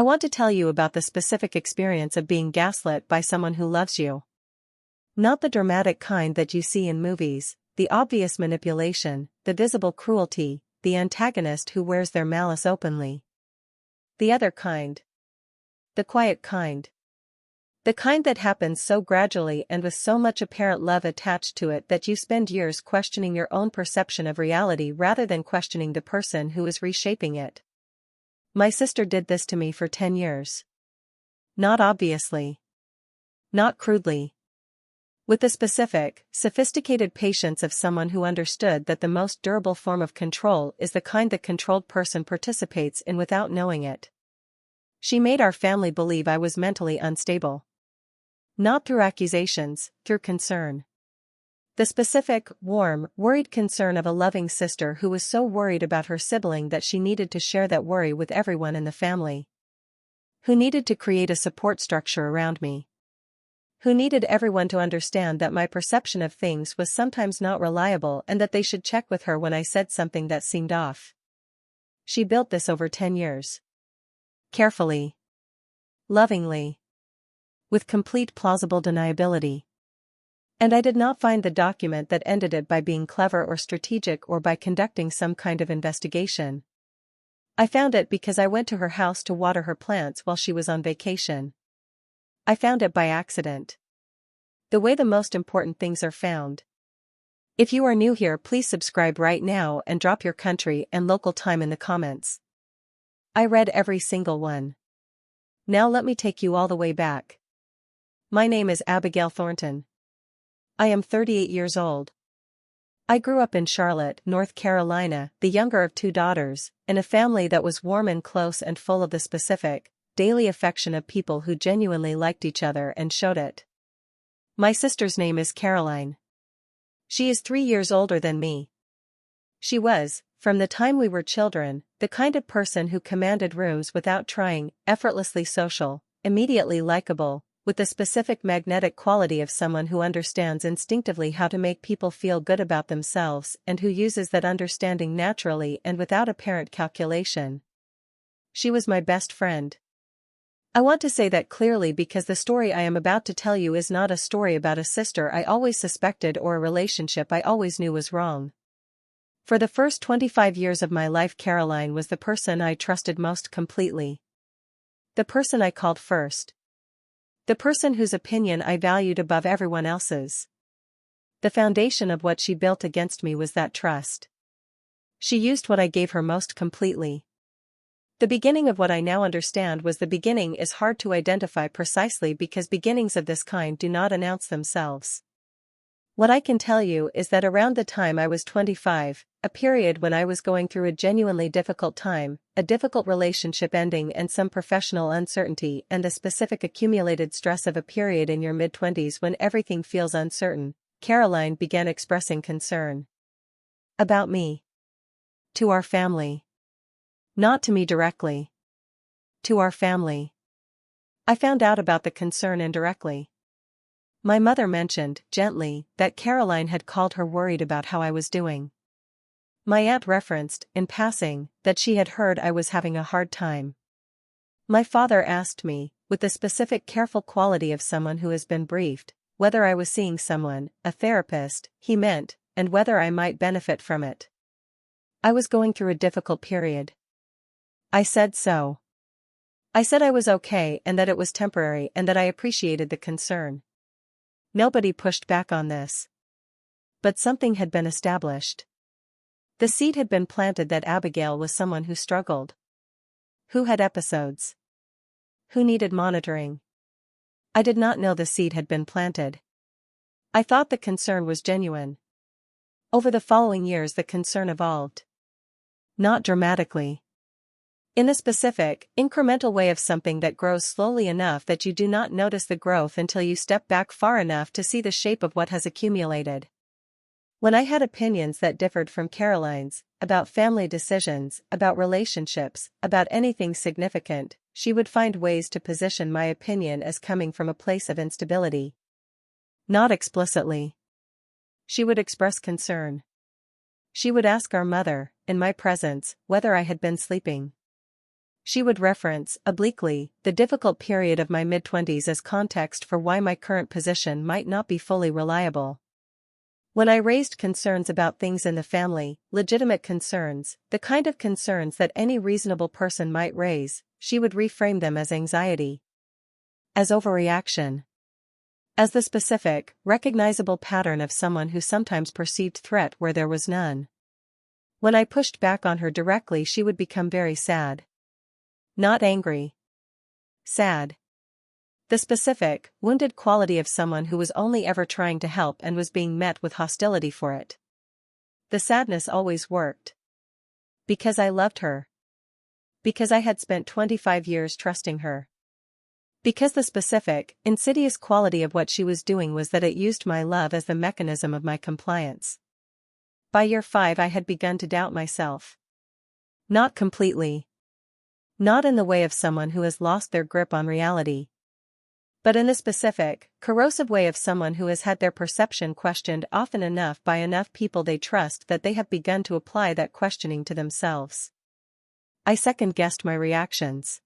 I want to tell you about the specific experience of being gaslit by someone who loves you. Not the dramatic kind that you see in movies, the obvious manipulation, the visible cruelty, the antagonist who wears their malice openly. The other kind. The quiet kind. The kind that happens so gradually and with so much apparent love attached to it that you spend years questioning your own perception of reality rather than questioning the person who is reshaping it. My sister did this to me for 10 years. Not obviously. Not crudely. With the specific, sophisticated patience of someone who understood that the most durable form of control is the kind the controlled person participates in without knowing it. She made our family believe I was mentally unstable. Not through accusations, through concern. The specific, warm, worried concern of a loving sister who was so worried about her sibling that she needed to share that worry with everyone in the family. Who needed to create a support structure around me. Who needed everyone to understand that my perception of things was sometimes not reliable and that they should check with her when I said something that seemed off. She built this over 10 years. Carefully. Lovingly. With complete plausible deniability. And I did not find the document that ended it by being clever or strategic or by conducting some kind of investigation. I found it because I went to her house to water her plants while she was on vacation. I found it by accident. The way the most important things are found. If you are new here, please subscribe right now and drop your country and local time in the comments. I read every single one. Now let me take you all the way back. My name is Abigail Thornton. I am 38 years old. I grew up in Charlotte, North Carolina, the younger of 2 daughters, in a family that was warm and close and full of the specific, daily affection of people who genuinely liked each other and showed it. My sister's name is Caroline. She is 3 years older than me. She was, from the time we were children, the kind of person who commanded rooms without trying, effortlessly social, immediately likable, with the specific magnetic quality of someone who understands instinctively how to make people feel good about themselves and who uses that understanding naturally and without apparent calculation. She was my best friend. I want to say that clearly because the story I am about to tell you is not a story about a sister I always suspected or a relationship I always knew was wrong. For the first 25 years of my life, Caroline was the person I trusted most completely. The person I called first. The person whose opinion I valued above everyone else's. The foundation of what she built against me was that trust. She used what I gave her most completely. The beginning of what I now understand was the beginning is hard to identify precisely because beginnings of this kind do not announce themselves. What I can tell you is that around the time I was 25, a period when I was going through a genuinely difficult time, a difficult relationship ending and some professional uncertainty and the specific accumulated stress of a period in your mid-20s when everything feels uncertain, Caroline began expressing concern. About me. To our family. Not to me directly. To our family. I found out about the concern indirectly. My mother mentioned, gently, that Caroline had called her worried about how I was doing. My aunt referenced, in passing, that she had heard I was having a hard time. My father asked me, with the specific careful quality of someone who has been briefed, whether I was seeing someone, a therapist, he meant, and whether I might benefit from it. I was going through a difficult period. I said so. I said I was okay and that it was temporary and that I appreciated the concern. Nobody pushed back on this. But something had been established. The seed had been planted that Abigail was someone who struggled. Who had episodes. Who needed monitoring. I did not know the seed had been planted. I thought the concern was genuine. Over the following years the concern evolved. Not dramatically. In a specific, incremental way of something that grows slowly enough that you do not notice the growth until you step back far enough to see the shape of what has accumulated. When I had opinions that differed from Caroline's, about family decisions, about relationships, about anything significant, she would find ways to position my opinion as coming from a place of instability. Not explicitly. She would express concern. She would ask our mother, in my presence, whether I had been sleeping. She would reference, obliquely, the difficult period of my mid-twenties as context for why my current position might not be fully reliable. When I raised concerns about things in the family, legitimate concerns, the kind of concerns that any reasonable person might raise, she would reframe them as anxiety, as overreaction, as the specific, recognizable pattern of someone who sometimes perceived threat where there was none. When I pushed back on her directly, she would become very sad. Not angry. Sad. The specific, wounded quality of someone who was only ever trying to help and was being met with hostility for it. The sadness always worked. Because I loved her. Because I had spent 25 years trusting her. Because the specific, insidious quality of what she was doing was that it used my love as the mechanism of my compliance. By year 5 I had begun to doubt myself. Not completely. Not in the way of someone who has lost their grip on reality. But in the specific, corrosive way of someone who has had their perception questioned often enough by enough people they trust that they have begun to apply that questioning to themselves. I second-guessed my reactions.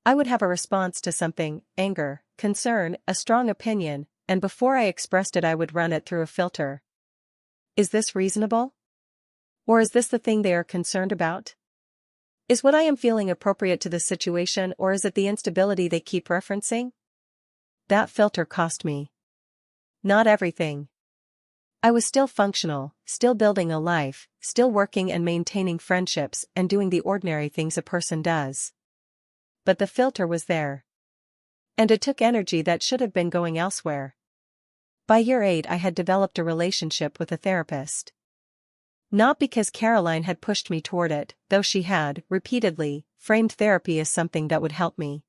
I would have a response to something, anger, concern, a strong opinion, and before I expressed it I would run it through a filter. Is this reasonable? Or is this the thing they are concerned about? Is what I am feeling appropriate to the situation, or is it the instability they keep referencing? That filter cost me. Not everything. I was still functional, still building a life, still working and maintaining friendships and doing the ordinary things a person does. But the filter was there. And it took energy that should have been going elsewhere. By year 8 I had developed a relationship with a therapist. Not because Caroline had pushed me toward it, though she had, repeatedly, framed therapy as something that would help me.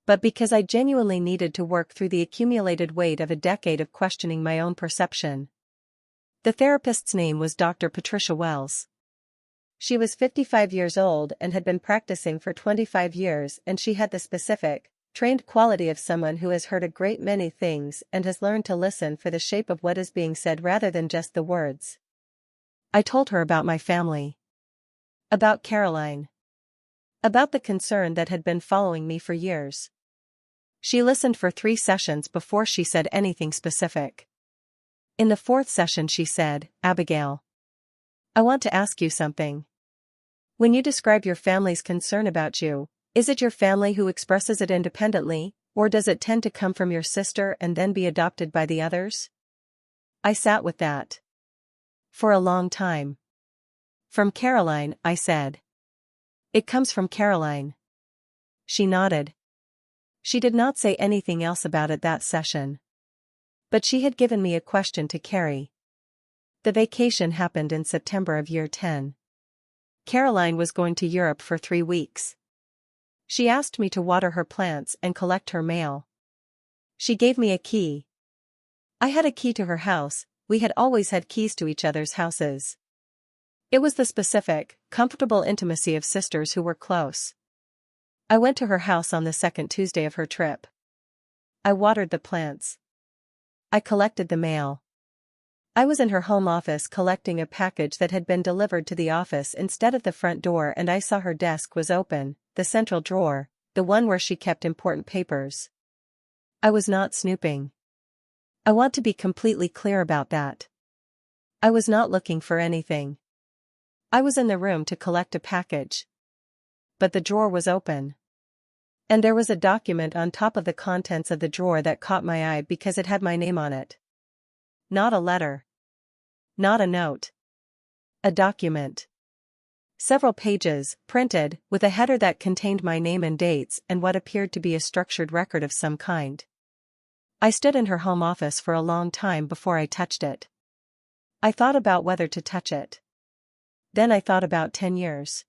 But because I genuinely needed to work through the accumulated weight of a decade of questioning my own perception. The therapist's name was Dr. Patricia Wells. She was 55 years old and had been practicing for 25 years, and she had the specific, trained quality of someone who has heard a great many things and has learned to listen for the shape of what is being said rather than just the words. I told her about my family. About Caroline. About the concern that had been following me for years. She listened for 3 sessions before she said anything specific. In the 4th session she said, "Abigail, I want to ask you something. When you describe your family's concern about you, is it your family who expresses it independently, or does it tend to come from your sister and then be adopted by the others?" I sat with that. For a long time. "From Caroline," I said. "It comes from Caroline." She nodded. She did not say anything else about it that session. But she had given me a question to carry. The vacation happened in September of year 10. Caroline was going to Europe for 3 weeks. She asked me to water her plants and collect her mail. She gave me a key. I had a key to her house. We had always had keys to each other's houses. It was the specific, comfortable intimacy of sisters who were close. I went to her house on the 2nd Tuesday of her trip. I watered the plants. I collected the mail. I was in her home office collecting a package that had been delivered to the office instead of the front door, and I saw her desk was open, the central drawer, the one where she kept important papers. I was not snooping. I want to be completely clear about that. I was not looking for anything. I was in the room to collect a package. But the drawer was open. And there was a document on top of the contents of the drawer that caught my eye because it had my name on it. Not a letter. Not a note. A document. Several pages, printed, with a header that contained my name and dates and what appeared to be a structured record of some kind. I stood in her home office for a long time before I touched it. I thought about whether to touch it. Then I thought about 10 years.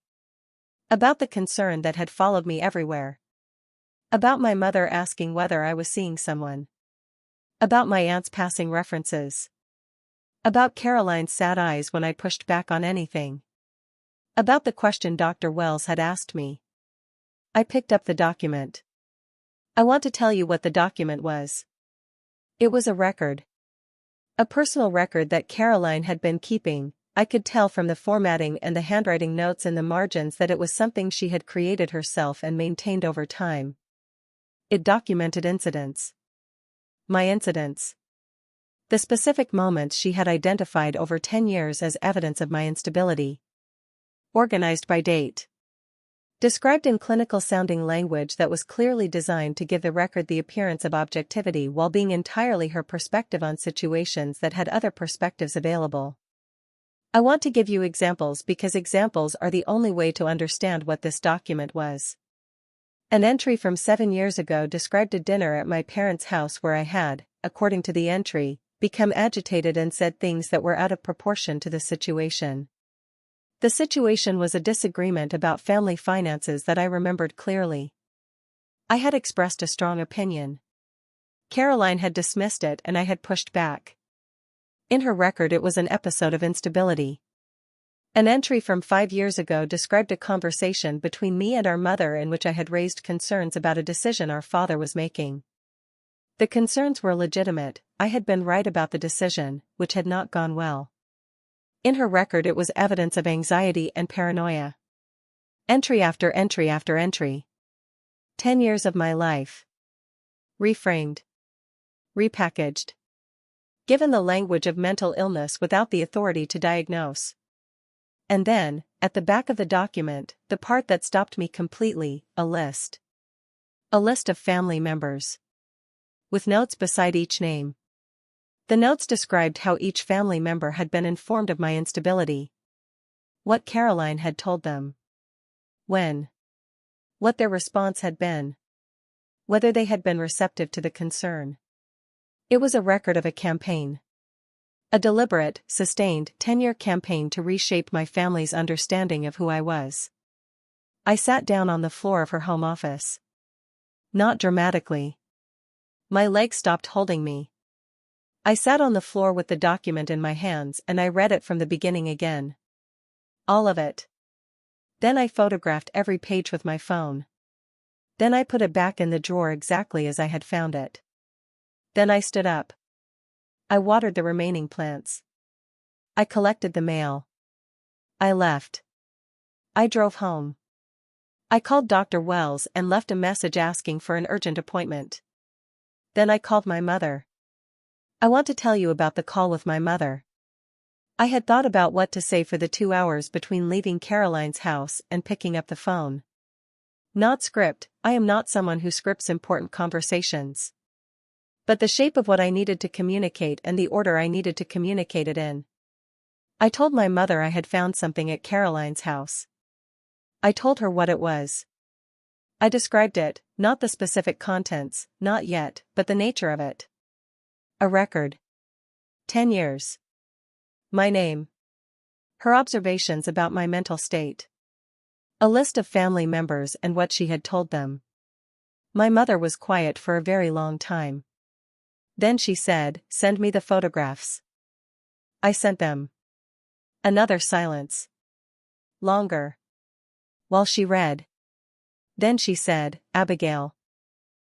About the concern that had followed me everywhere. About my mother asking whether I was seeing someone. About my aunt's passing references. About Caroline's sad eyes when I pushed back on anything. About the question Dr. Wells had asked me. I picked up the document. I want to tell you what the document was. It was a record. A personal record that Caroline had been keeping. I could tell from the formatting and the handwriting notes in the margins that it was something she had created herself and maintained over time. It documented incidents. My incidents. The specific moments she had identified over 10 years as evidence of my instability. Organized by date. Described in clinical-sounding language that was clearly designed to give the record the appearance of objectivity while being entirely her perspective on situations that had other perspectives available. I want to give you examples because examples are the only way to understand what this document was. An entry from 7 years ago described a dinner at my parents' house where I had, according to the entry, become agitated and said things that were out of proportion to the situation. The situation was a disagreement about family finances that I remembered clearly. I had expressed a strong opinion. Caroline had dismissed it and I had pushed back. In her record it was an episode of instability. An entry from 5 years ago described a conversation between me and our mother in which I had raised concerns about a decision our father was making. The concerns were legitimate. I had been right about the decision, which had not gone well. In her record it was evidence of anxiety and paranoia. Entry after entry after entry. 10 years of my life. Reframed. Repackaged. Given the language of mental illness without the authority to diagnose. And then, at the back of the document, the part that stopped me completely, a list. A list of family members. With notes beside each name. The notes described how each family member had been informed of my instability. What Caroline had told them. When. What their response had been. Whether they had been receptive to the concern. It was a record of a campaign. A deliberate, sustained, 10-year campaign to reshape my family's understanding of who I was. I sat down on the floor of her home office. Not dramatically. My legs stopped holding me. I sat on the floor with the document in my hands and I read it from the beginning again. All of it. Then I photographed every page with my phone. Then I put it back in the drawer exactly as I had found it. Then I stood up. I watered the remaining plants. I collected the mail. I left. I drove home. I called Dr. Wells and left a message asking for an urgent appointment. Then I called my mother. I want to tell you about the call with my mother. I had thought about what to say for the 2 hours between leaving Caroline's house and picking up the phone. Not script, I am not someone who scripts important conversations. But the shape of what I needed to communicate and the order I needed to communicate it in. I told my mother I had found something at Caroline's house. I told her what it was. I described it, not the specific contents, not yet, but the nature of it. A record. 10 years. My name. Her observations about my mental state. A list of family members and what she had told them. My mother was quiet for a very long time. Then she said, "Send me the photographs." I sent them. Another silence. Longer. While she read. Then she said, "Abigail."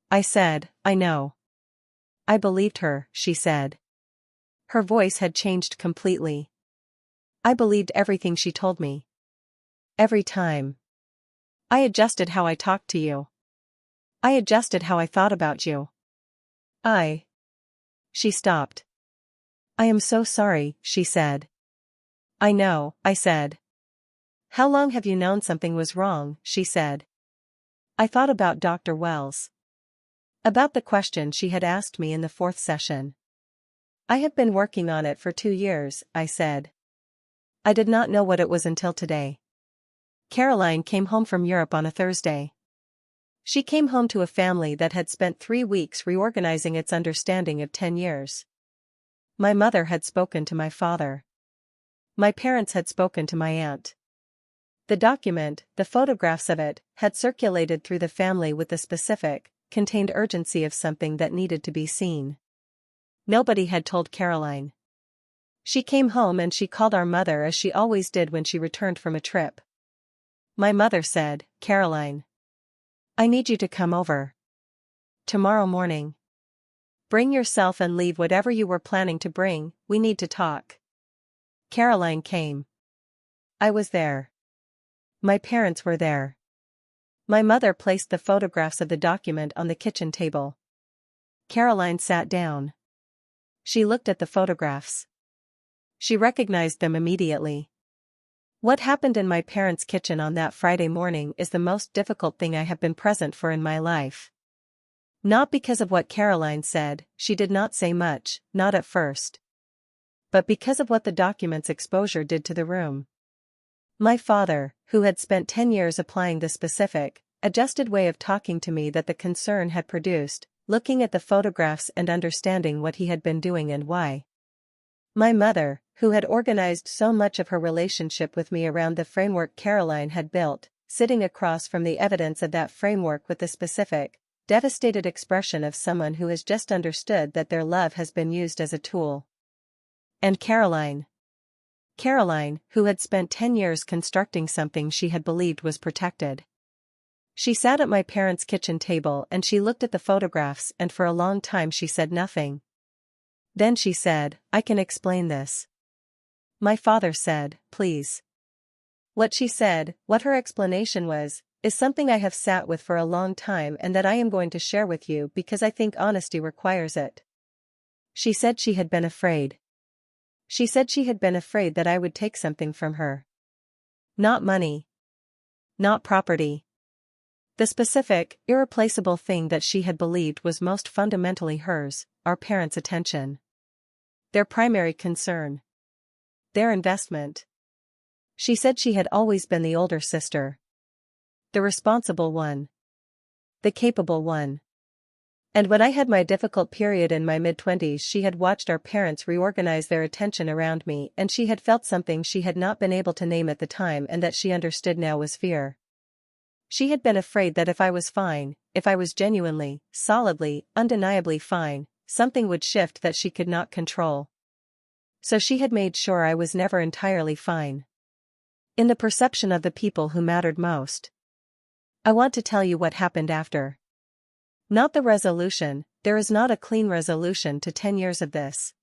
I said, "I know." I believed her, she said. Her voice had changed completely. I believed everything she told me. Every time. I adjusted how I talked to you. I adjusted how I thought about you. She stopped. "I am so sorry," she said. "I know," I said. "How long have you known something was wrong?" she said. I thought about Dr. Wells. About the question she had asked me in the 4th session. "I have been working on it for 2 years," I said. I did not know what it was until today. Caroline came home from Europe on a Thursday. She came home to a family that had spent 3 weeks reorganizing its understanding of 10 years. My mother had spoken to my father. My parents had spoken to my aunt. The document, the photographs of it, had circulated through the family with the specific, contained urgency of something that needed to be seen. Nobody had told Caroline. She came home and she called our mother as she always did when she returned from a trip. My mother said, "Caroline, I need you to come over. Tomorrow morning. Bring yourself and leave whatever you were planning to bring, we need to talk." Caroline came. I was there. My parents were there. My mother placed the photographs of the document on the kitchen table. Caroline sat down. She looked at the photographs. She recognized them immediately. What happened in my parents' kitchen on that Friday morning is the most difficult thing I have been present for in my life. Not because of what Caroline said, she did not say much, not at first. But because of what the document's exposure did to the room. My father, who had spent 10 years applying the specific, adjusted way of talking to me that the concern had produced, looking at the photographs and understanding what he had been doing and why. My mother, who had organized so much of her relationship with me around the framework Caroline had built, sitting across from the evidence of that framework with the specific, devastated expression of someone who has just understood that their love has been used as a tool. And Caroline, who had spent 10 years constructing something she had believed was protected. She sat at my parents' kitchen table and she looked at the photographs and for a long time she said nothing. Then she said, "I can explain this." My father said, "Please." What she said, what her explanation was, is something I have sat with for a long time and that I am going to share with you because I think honesty requires it. She said she had been afraid. She said she had been afraid that I would take something from her. Not money. Not property. The specific, irreplaceable thing that she had believed was most fundamentally hers, our parents' attention. Their primary concern. Their investment. She said she had always been the older sister. The responsible one. The capable one. And when I had my difficult period in my mid-20s, she had watched our parents reorganize their attention around me and she had felt something she had not been able to name at the time and that she understood now was fear. She had been afraid that if I was fine, if I was genuinely, solidly, undeniably fine, something would shift that she could not control. So she had made sure I was never entirely fine. In the perception of the people who mattered most. I want to tell you what happened after. Not the resolution, there is not a clean resolution to 10 years of this.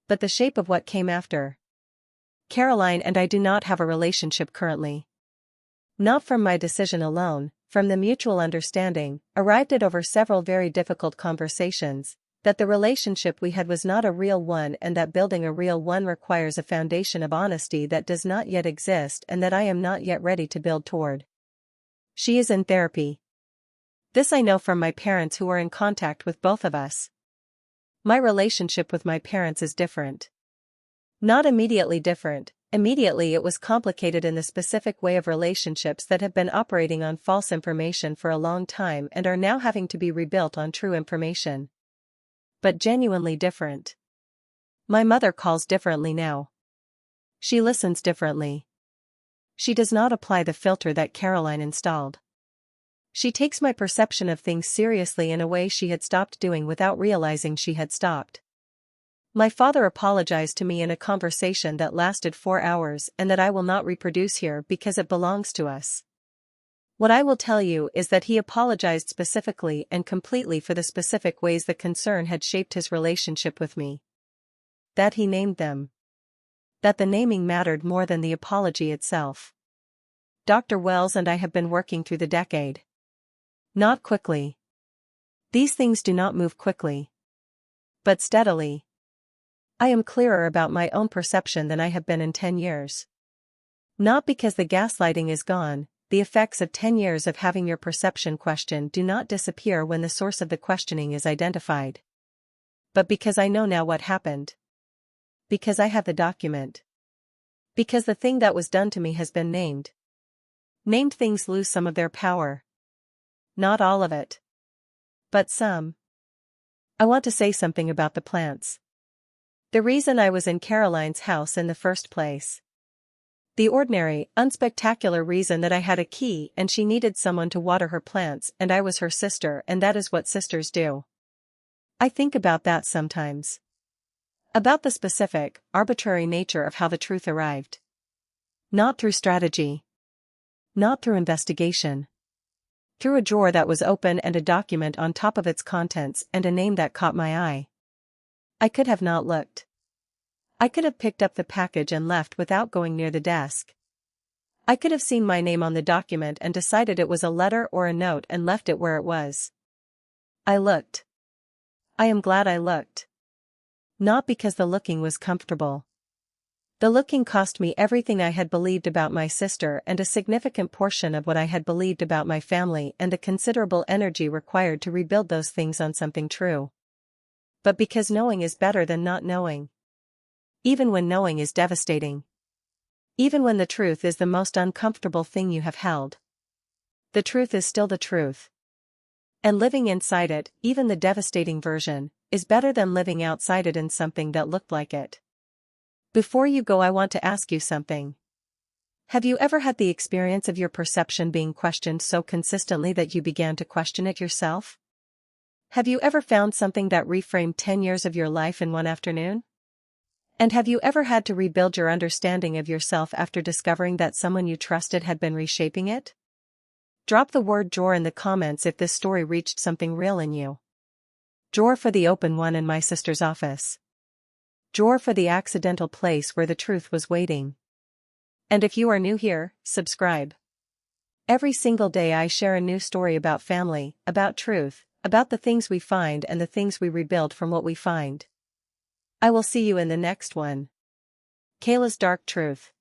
But the shape of what came after. Caroline and I do not have a relationship currently. Not from my decision alone, from the mutual understanding, arrived at over several very difficult conversations, that the relationship we had was not a real one and that building a real one requires a foundation of honesty that does not yet exist and that I am not yet ready to build toward. She is in therapy. This I know from my parents who are in contact with both of us. My relationship with my parents is different. Not immediately different. Immediately it was complicated in the specific way of relationships that have been operating on false information for a long time and are now having to be rebuilt on true information. But genuinely different. My mother calls differently now. She listens differently. She does not apply the filter that Caroline installed. She takes my perception of things seriously in a way she had stopped doing without realizing she had stopped. My father apologized to me in a conversation that lasted 4 hours and that I will not reproduce here because it belongs to us. What I will tell you is that he apologized specifically and completely for the specific ways the concern had shaped his relationship with me. That he named them. That the naming mattered more than the apology itself. Dr. Wells and I have been working through the decade. Not quickly. These things do not move quickly. But steadily. I am clearer about my own perception than I have been in 10 years. Not because the gaslighting is gone, the effects of 10 years of having your perception questioned do not disappear when the source of the questioning is identified. But because I know now what happened. Because I have the document. Because the thing that was done to me has been named. Named things lose some of their power. Not all of it. But some. I want to say something about the plants. The reason I was in Caroline's house in the first place. The ordinary, unspectacular reason that I had a key and she needed someone to water her plants and I was her sister and that is what sisters do. I think about that sometimes. About the specific, arbitrary nature of how the truth arrived. Not through strategy. Not through investigation. Through a drawer that was open and a document on top of its contents and a name that caught my eye. I could have not looked. I could have picked up the package and left without going near the desk. I could have seen my name on the document and decided it was a letter or a note and left it where it was. I looked. I am glad I looked. Not because the looking was comfortable. The looking cost me everything I had believed about my sister and a significant portion of what I had believed about my family and the considerable energy required to rebuild those things on something true. But because knowing is better than not knowing. Even when knowing is devastating. Even when the truth is the most uncomfortable thing you have held. The truth is still the truth. And living inside it, even the devastating version, is better than living outside it in something that looked like it. Before you go, I want to ask you something. Have you ever had the experience of your perception being questioned so consistently that you began to question it yourself? Have you ever found something that reframed 10 years of your life in one afternoon? And have you ever had to rebuild your understanding of yourself after discovering that someone you trusted had been reshaping it? Drop the word drawer in the comments if this story reached something real in you. Drawer for the open one in my sister's office. Drawer for the accidental place where the truth was waiting. And if you are new here, subscribe. Every single day I share a new story about family, about truth, about the things we find and the things we rebuild from what we find. I will see you in the next one. Kayla's Dark Truth.